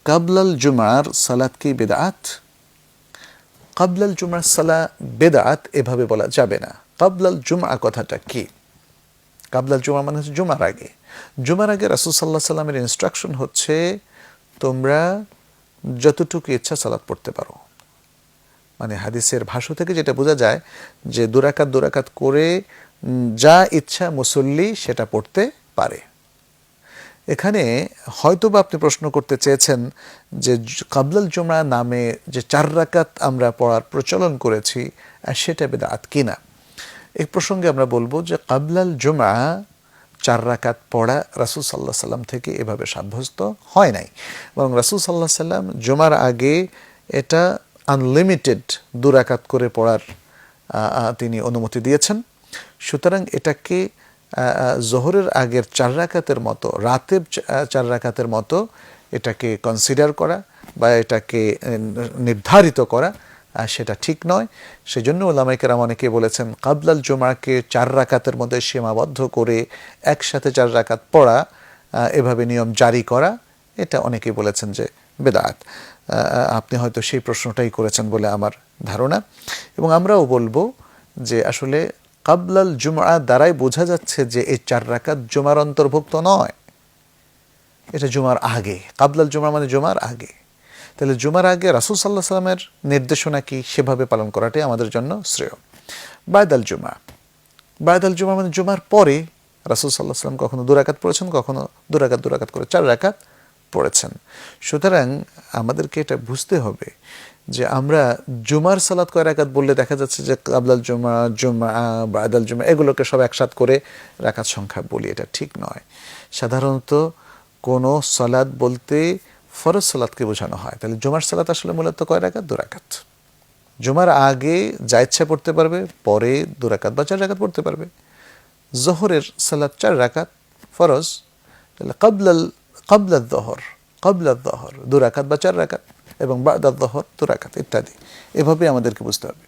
কাবলাল জুমার সালাত কি বেদাত? কাবলাল জুমার সালা বেদাত এভাবে বলা যাবে না। কাবলাল জুমা কথাটা কি? কাবলাল জুমা মানে হচ্ছে জুমার আগে। জুমার আগে রাসূল সাল্লাল্লাহু আলাইহি সাল্লামের ইনস্ট্রাকশন হচ্ছে তোমরা যতটুকু ইচ্ছা সালাত পড়তে পারো। মানে হাদিসের ভাষ্য থেকে যেটা বোঝা যায় যে দুরাকাত করে যা ইচ্ছা মুসল্লি সেটা পড়তে পারে। এখানে হয়তোবা আপনি প্রশ্ন করতে চেয়েছেন যে কাবলাল জুমা নামে যে 4 রাকাত আমরা পড়ার প্রচলন করেছি সেটা বেদাত কিনা। এই প্রসঙ্গে আমরা বলবো যে কাবলাল জুমা 4 রাকাত পড়া রাসূল সাল্লাল্লাহু আলাইহি সাল্লাম থেকে এভাবে সাব্যস্ত হয় নাই, বরং রাসূল সাল্লাল্লাহু আলাইহি সাল্লাম জুমার আগে এটা আনলিমিটেড 2 রাকাত করে পড়ার তিনি অনুমতি দিয়েছেন। সুতরাং এটাকে জোহরের আগের 4 রাকাতের মতো, রাতের 4 রাকাতের মতো এটাকে কনসিডার করা বা এটাকে নির্ধারিত করা সেটা ঠিক নয়। সেজন্য উলামায়ে কেরাম অনেকে বলেছেন কাবলাল জুমাকে 4 রাকাতের মধ্যে সীমাবদ্ধ করে একসাথে 4 রাকাত পড়া, এভাবে নিয়ম জারি করা, এটা অনেকে বলেছেন যে বেদাত। আপনি হয়তো সেই প্রশ্নটাই করেছেন বলে আমার ধারণা। এবং আমরাও বলবো যে আসলে কাবলাল জুমা দ্বারাই বোঝা যাচ্ছে যে এই 4 রাকাত জুমার অন্তর্ভুক্ত নয়, এটা জুমার আগে। কাবলাল জুমা মানে জুমার আগে। তাহলে জুমার আগে রাসূল সাল্লাল্লাহু আলাইহি সাল্লামের নির্দেশনা কি সেভাবে পালন করাটাই আমাদের জন্য শ্রেয়। বায়দাল জুমা, বায়দাল জুমা মানে জুমার পরে রাসূল সাল্লাল্লাহু আলাইহি সাল্লাম কখনো 2 রাকাত পড়েছেন, কখনো 2 রাকাত করে 4 রাকাত পড়েছেন। সুতরাং আমাদেরকে এটা বুঝতে হবে যে আমরা জুমার সালাত কয় রাকাত বললে দেখা যাচ্ছে যে কাবলাল জুমা, বায়দাল জুমা এগুলোকে সব একসাথে করে রাকাত সংখ্যা বলি, এটা ঠিক নয়। সাধারণত কোনো সালাত বলতে ফরজ সালাতকে বোঝানো হয়। তাহলে জুমার সালাত আসলে মূলত কয় রাকাত? 2 রাকাত। জুমার আগে যা ইচ্ছা পড়তে পারবে, পরে 2 রাকাত বা 4 রাকাত পড়তে পারবে। জোহরের সালাত 4 রাকাত ফরজ, তাহলে কাবলাল যহর 2 রাকাত বা 4 রাকাত, এবং বাদাল যহর 2 রাকাত ইত্যাদি। এভাবে আমাদেরকে বুঝতে হবে।